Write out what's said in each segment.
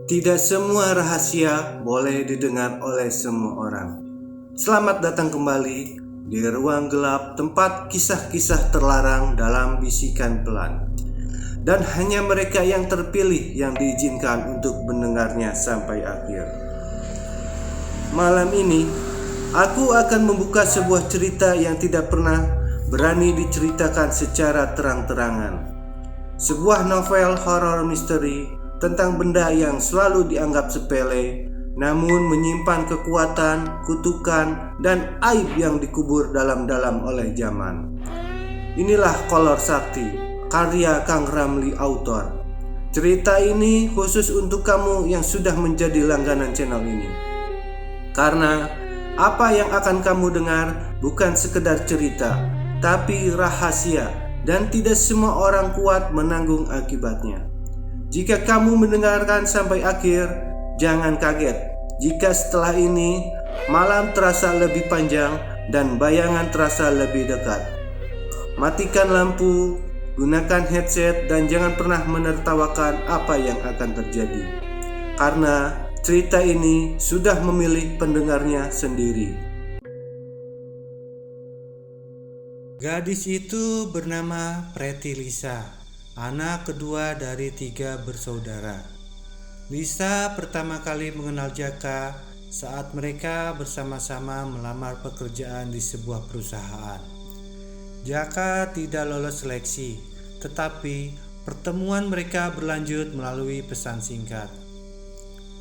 Tidak semua rahasia boleh didengar oleh semua orang. Selamat datang kembali di ruang gelap tempat kisah-kisah terlarang dalam bisikan pelan. Dan hanya mereka yang terpilih yang diizinkan untuk mendengarnya sampai akhir. Malam ini, aku akan membuka sebuah cerita yang tidak pernah berani diceritakan secara terang-terangan. Sebuah novel horor misteri tentang benda yang selalu dianggap sepele, namun menyimpan kekuatan, kutukan, dan aib yang dikubur dalam-dalam oleh zaman. Inilah Kolor Sakti, karya Kang Ramli author. Cerita ini khusus untuk kamu yang sudah menjadi langganan channel ini. Karena apa yang akan kamu dengar bukan sekedar cerita, tapi rahasia, dan tidak semua orang kuat menanggung akibatnya. Jika kamu mendengarkan sampai akhir, jangan kaget jika setelah ini malam terasa lebih panjang dan bayangan terasa lebih dekat. Matikan lampu, gunakan headset, dan jangan pernah menertawakan apa yang akan terjadi, karena cerita ini sudah memilih pendengarnya sendiri. Gadis itu bernama Pretty Lisa, anak kedua dari 3 bersaudara. Lisa pertama kali mengenal Jaka saat mereka bersama-sama melamar pekerjaan di sebuah perusahaan. Jaka tidak lolos seleksi, tetapi pertemuan mereka berlanjut melalui pesan singkat.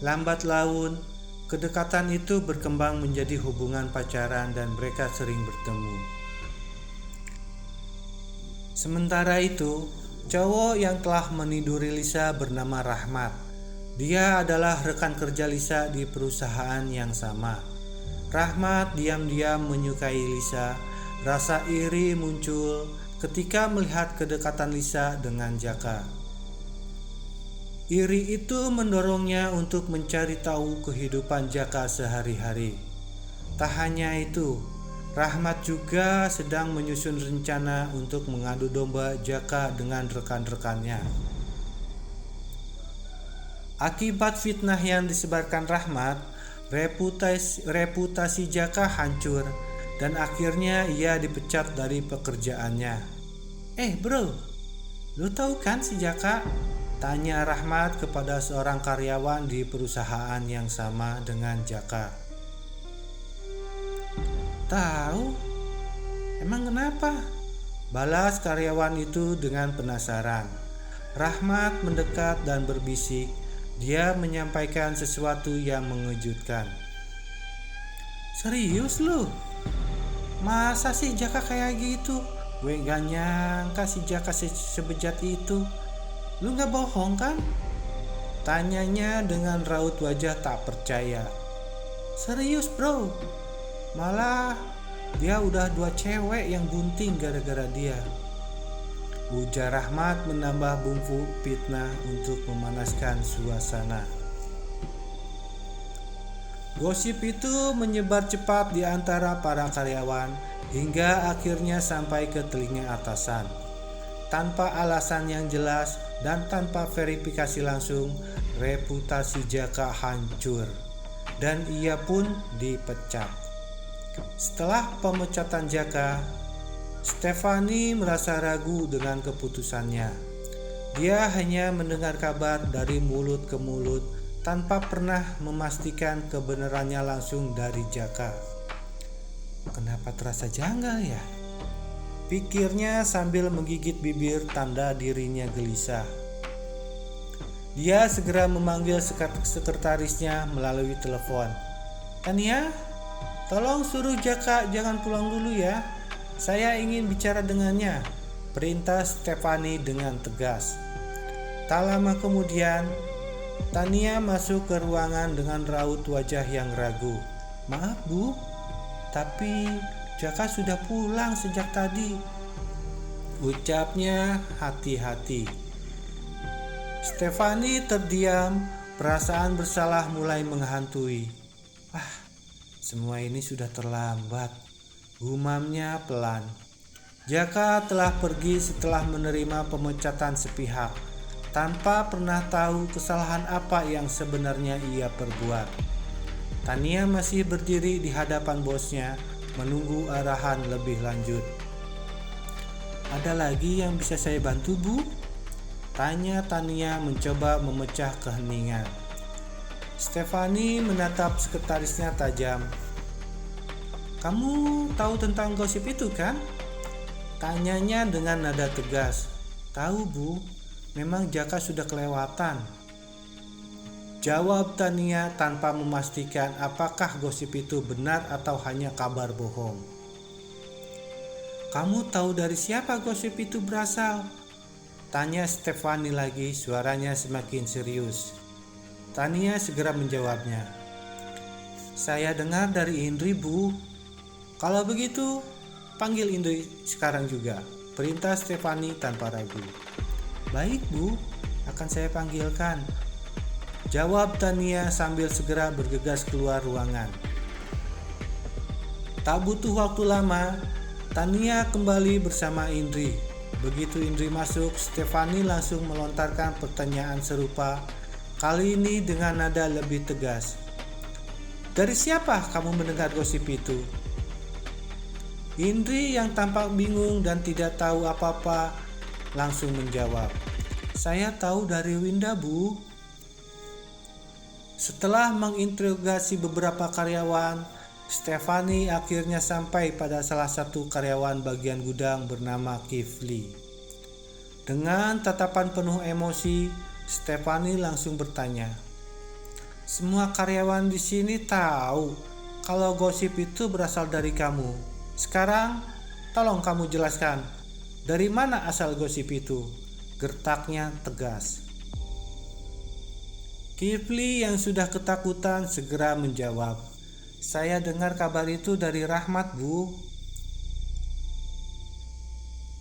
Lambat laun, kedekatan itu berkembang menjadi hubungan pacaran dan mereka sering bertemu. Sementara itu, cowok yang telah meniduri Lisa bernama Rahmat. Dia adalah rekan kerja Lisa di perusahaan yang sama. Rahmat diam-diam menyukai Lisa. Rasa iri muncul ketika melihat kedekatan Lisa dengan Jaka. Iri itu mendorongnya untuk mencari tahu kehidupan Jaka sehari-hari. Tak hanya itu, Rahmat juga sedang menyusun rencana untuk mengadu domba Jaka dengan rekan-rekannya. Akibat fitnah yang disebarkan Rahmat, reputasi Jaka hancur dan akhirnya ia dipecat dari pekerjaannya. Bro, lu tahu kan si Jaka? Tanya Rahmat kepada seorang karyawan di perusahaan yang sama dengan Jaka. Tahu? Emang kenapa? Balas karyawan itu dengan penasaran. Rahmat mendekat dan berbisik. Dia menyampaikan sesuatu yang mengejutkan. Serius lu? Masa sih Jaka kayak gitu? Gue gak nyangka si Jaka sebejat itu. Lu gak bohong kan? Tanyanya dengan raut wajah tak percaya. Serius bro? Malah dia udah 2 cewek yang bunting gara-gara dia. Ujar Rahmat menambah bumbu fitnah untuk memanaskan suasana. Gosip itu menyebar cepat di antara para karyawan hingga akhirnya sampai ke telinga atasan. Tanpa alasan yang jelas dan tanpa verifikasi langsung, reputasi Jaka hancur dan ia pun dipecat. Setelah pemecatan Jaka, Stefani merasa ragu dengan keputusannya. Dia hanya mendengar kabar dari mulut ke mulut tanpa pernah memastikan kebenarannya langsung dari Jaka. Kenapa terasa janggal ya? Pikirnya sambil menggigit bibir tanda dirinya gelisah. Dia segera memanggil sekretarisnya melalui telepon. Tania, tolong suruh Jaka jangan pulang dulu ya. Saya ingin bicara dengannya, perintah Stefani dengan tegas. Tak lama kemudian, Tania masuk ke ruangan dengan raut wajah yang ragu. Maaf Bu, tapi Jaka sudah pulang sejak tadi. Ucapnya hati-hati. Stefani terdiam, perasaan bersalah mulai menghantui. Semua ini sudah terlambat, gumamnya pelan. Jaka telah pergi setelah menerima pemecatan sepihak. tanpa pernah tahu kesalahan apa yang sebenarnya ia perbuat. Tania masih berdiri di hadapan bosnya, menunggu arahan lebih lanjut. "Ada lagi yang bisa saya bantu, Bu?" tanya Tania mencoba memecah keheningan. Stefani menatap sekretarisnya tajam. "Kamu tahu tentang gosip itu kan?" tanyanya dengan nada tegas. "Tahu, Bu, memang Jaka sudah kelewatan," jawab Tania tanpa memastikan apakah gosip itu benar atau hanya kabar bohong. "Kamu tahu dari siapa gosip itu berasal?" tanya Stefani lagi, suaranya semakin serius. Tania segera menjawabnya. "Saya dengar dari Indri, Bu." "Kalau begitu, panggil Indri sekarang juga," perintah Stefani tanpa ragu. "Baik, Bu, akan saya panggilkan," jawab Tania sambil segera bergegas keluar ruangan. Tak butuh waktu lama, Tania kembali bersama Indri. Begitu Indri masuk, Stefani langsung melontarkan pertanyaan serupa, kali ini dengan nada lebih tegas. "Dari siapa kamu mendengar gosip itu?" Indri yang tampak bingung dan tidak tahu apa-apa langsung menjawab, "Saya tahu dari Winda, Bu." Setelah menginterogasi beberapa karyawan, Stefani akhirnya sampai pada salah satu karyawan bagian gudang bernama Kifli. Dengan tatapan penuh emosi, Stefani langsung bertanya, "Semua karyawan di sini tahu kalau gosip itu berasal dari kamu. Sekarang, tolong kamu jelaskan, dari mana asal gosip itu?" gertaknya tegas. Kifli yang sudah ketakutan segera menjawab, "Saya dengar kabar itu dari Rahmat, Bu."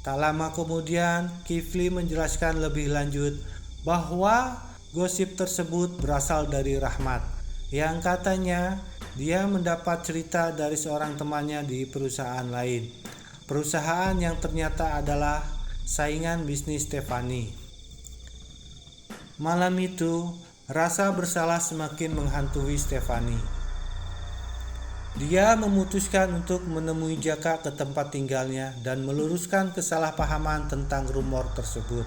Tak lama kemudian, Kifli menjelaskan lebih lanjut bahwa gosip tersebut berasal dari Rahmat, yang katanya dia mendapat cerita dari seorang temannya di perusahaan lain. Perusahaan yang ternyata adalah saingan bisnis Stefani. Malam itu, rasa bersalah semakin menghantui Stefani. Dia memutuskan untuk menemui Jaka ke tempat tinggalnya dan meluruskan kesalahpahaman tentang rumor tersebut.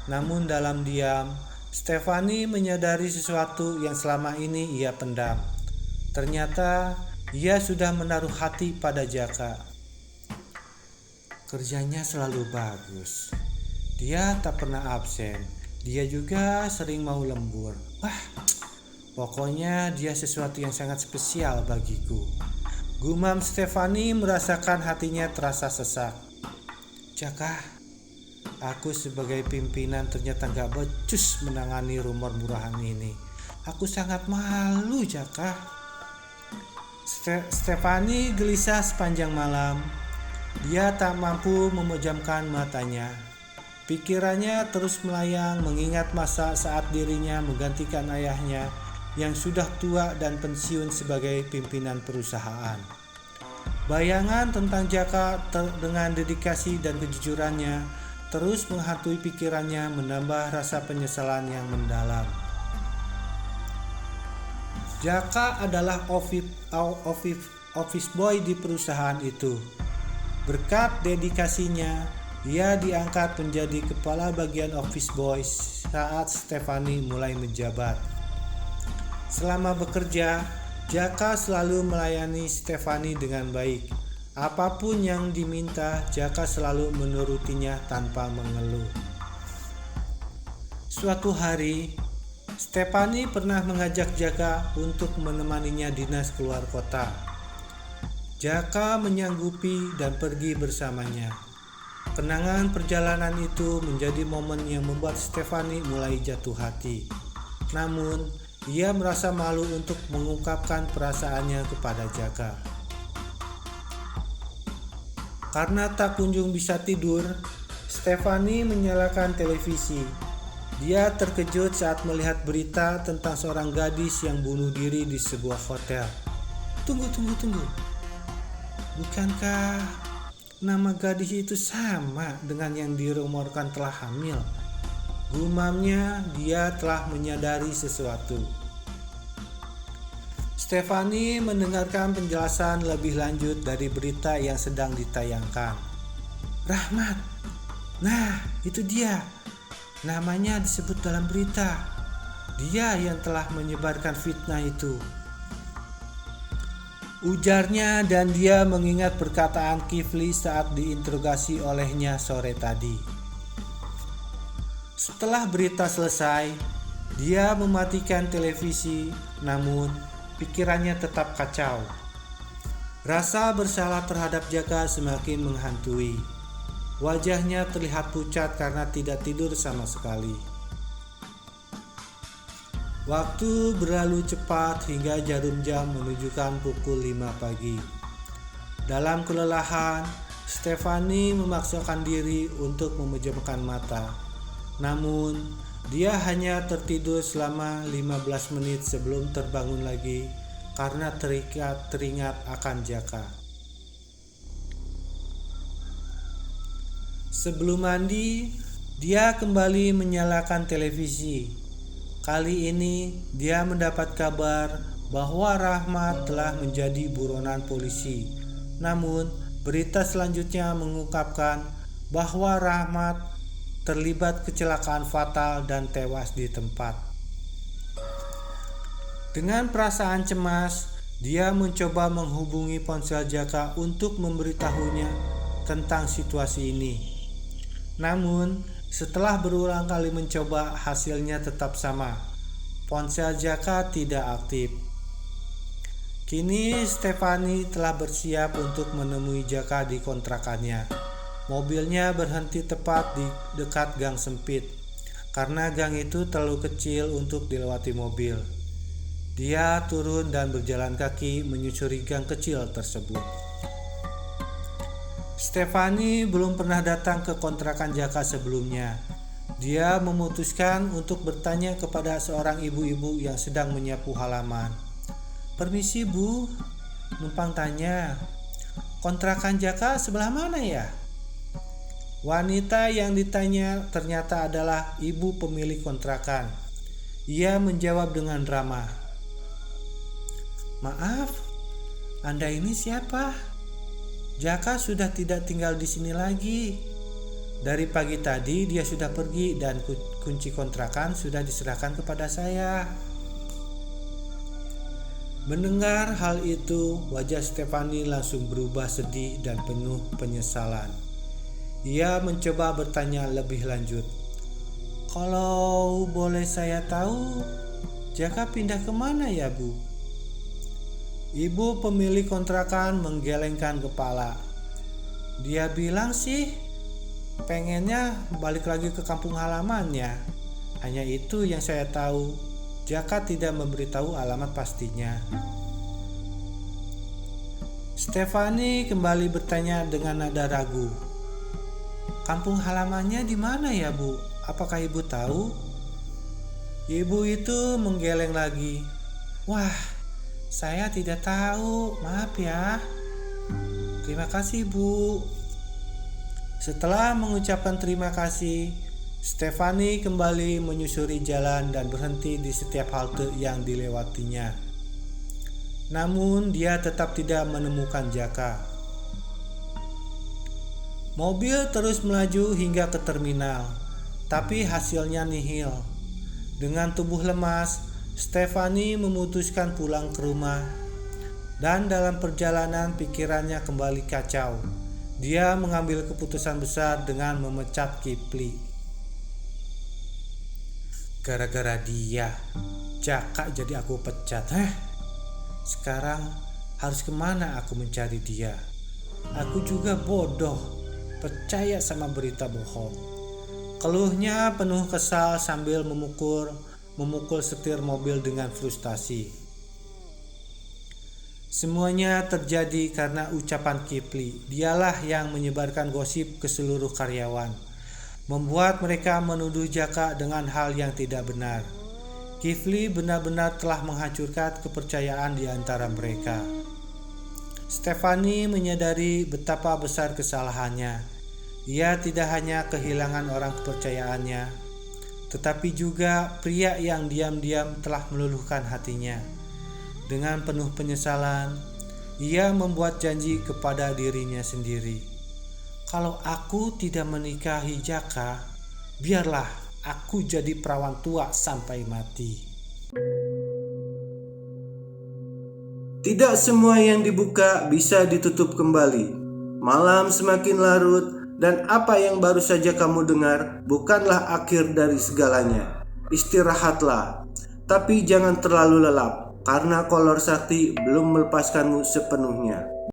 Namun dalam diam, Stefani menyadari sesuatu yang selama ini ia pendam. Ternyata ia sudah menaruh hati pada Jaka. Kerjanya selalu bagus. Dia tak pernah absen. Dia juga sering mau lembur. Wah, pokoknya dia sesuatu yang sangat spesial bagiku. Gumam Stefani merasakan hatinya terasa sesak. Jaka, aku sebagai pimpinan ternyata gak becus menangani rumor murahan ini. Aku sangat malu, Jaka. Stefani gelisah sepanjang malam. Dia tak mampu memejamkan matanya. Pikirannya terus melayang mengingat masa saat dirinya menggantikan ayahnya yang sudah tua dan pensiun sebagai pimpinan perusahaan. Bayangan tentang Jaka dengan dedikasi dan kejujurannya terus menghantui pikirannya, menambah rasa penyesalan yang mendalam. Jaka adalah office boy di perusahaan itu. Berkat dedikasinya, dia diangkat menjadi kepala bagian office boys saat Stefani mulai menjabat. Selama bekerja, Jaka selalu melayani Stefani dengan baik. Apapun yang diminta, Jaka selalu menurutinya tanpa mengeluh. Suatu hari, Stefani pernah mengajak Jaka untuk menemaninya dinas keluar kota. Jaka menyanggupi dan pergi bersamanya. Kenangan perjalanan itu menjadi momen yang membuat Stefani mulai jatuh hati. Namun, ia merasa malu untuk mengungkapkan perasaannya kepada Jaka. Karena tak kunjung bisa tidur, Stefani menyalakan televisi. Dia terkejut saat melihat berita tentang seorang gadis yang bunuh diri di sebuah hotel. Tunggu. Bukankah nama gadis itu sama dengan yang dirumorkan telah hamil? Gumamnya, dia telah menyadari sesuatu. Stefani mendengarkan penjelasan lebih lanjut dari berita yang sedang ditayangkan. Rahmat, nah itu dia. Namanya disebut dalam berita. Dia yang telah menyebarkan fitnah itu, ujarnya, dan dia mengingat perkataan Kifli saat diinterogasi olehnya sore tadi. Setelah berita selesai, dia mematikan televisi, namun pikirannya tetap kacau. Rasa bersalah terhadap Jaka semakin menghantui. Wajahnya terlihat pucat karena tidak tidur sama sekali. Waktu berlalu cepat hingga jarum jam menunjukkan pukul 5 pagi. Dalam kelelahan, Stefani memaksakan diri untuk memejamkan mata. Namun, dia hanya tertidur selama 15 menit sebelum terbangun lagi karena teringat akan Jaka. Sebelum mandi, dia kembali menyalakan televisi. Kali ini dia mendapat kabar bahwa Rahmat telah menjadi buronan polisi. Namun, berita selanjutnya mengungkapkan bahwa Rahmat terlibat kecelakaan fatal dan tewas di tempat. Dengan perasaan cemas, dia mencoba menghubungi ponsel Jaka untuk memberitahunya tentang situasi ini. Namun, setelah berulang kali mencoba, hasilnya tetap sama. Ponsel Jaka tidak aktif. Kini Stefani telah bersiap untuk menemui Jaka di kontrakannya. Mobilnya berhenti tepat di dekat gang sempit, karena gang itu terlalu kecil untuk dilewati mobil. Dia turun dan berjalan kaki menyusuri gang kecil tersebut. Stefani belum pernah datang ke kontrakan Jaka sebelumnya. Dia memutuskan untuk bertanya kepada seorang ibu-ibu yang sedang menyapu halaman. Permisi Bu, numpang tanya, kontrakan Jaka sebelah mana ya? Wanita yang ditanya ternyata adalah ibu pemilik kontrakan. Ia menjawab dengan ramah. Maaf, Anda ini siapa? Jaka sudah tidak tinggal di sini lagi. Dari pagi tadi dia sudah pergi dan kunci kontrakan sudah diserahkan kepada saya. Mendengar hal itu, wajah Stefani langsung berubah sedih dan penuh penyesalan. Ia mencoba bertanya lebih lanjut. Kalau boleh saya tahu, Jaka pindah kemana ya Bu? Ibu pemilik kontrakan menggelengkan kepala. Dia bilang sih pengennya balik lagi ke kampung halamannya. Hanya itu yang saya tahu. Jaka tidak memberitahu alamat pastinya. Stefani kembali bertanya dengan nada ragu. Kampung halamannya di mana ya Bu? Apakah Ibu tahu? Ibu itu menggeleng lagi. Wah, saya tidak tahu, maaf ya. Terima kasih Bu. Setelah mengucapkan terima kasih, Stefani kembali menyusuri jalan dan berhenti di setiap halte yang dilewatinya. Namun dia tetap tidak menemukan Jaka. Mobil terus melaju hingga ke terminal, tapi hasilnya nihil. Dengan tubuh lemas, Stefani memutuskan pulang ke rumah, dan dalam perjalanan pikirannya kembali kacau. Dia mengambil keputusan besar dengan memecat Kifli. Gara-gara dia, Jaka jadi aku pecat. Sekarang harus kemana aku mencari dia? Aku juga bodoh, percaya sama berita bohong. Keluhnya penuh kesal sambil memukul setir mobil dengan frustasi. Semuanya terjadi karena ucapan Kifli. Dialah yang menyebarkan gosip ke seluruh karyawan, membuat mereka menuduh Jaka dengan hal yang tidak benar. Kifli benar-benar telah menghancurkan kepercayaan di antara mereka. Stefani menyadari betapa besar kesalahannya. Ia tidak hanya kehilangan orang kepercayaannya, tetapi juga pria yang diam-diam telah meluluhkan hatinya. Dengan penuh penyesalan, ia membuat janji kepada dirinya sendiri, "Kalau aku tidak menikahi Jaka, biarlah aku jadi perawan tua sampai mati." Tidak semua yang dibuka bisa ditutup kembali. Malam semakin larut, dan apa yang baru saja kamu dengar bukanlah akhir dari segalanya. Istirahatlah, tapi jangan terlalu lelap, karena kolor sakti belum melepaskanmu sepenuhnya.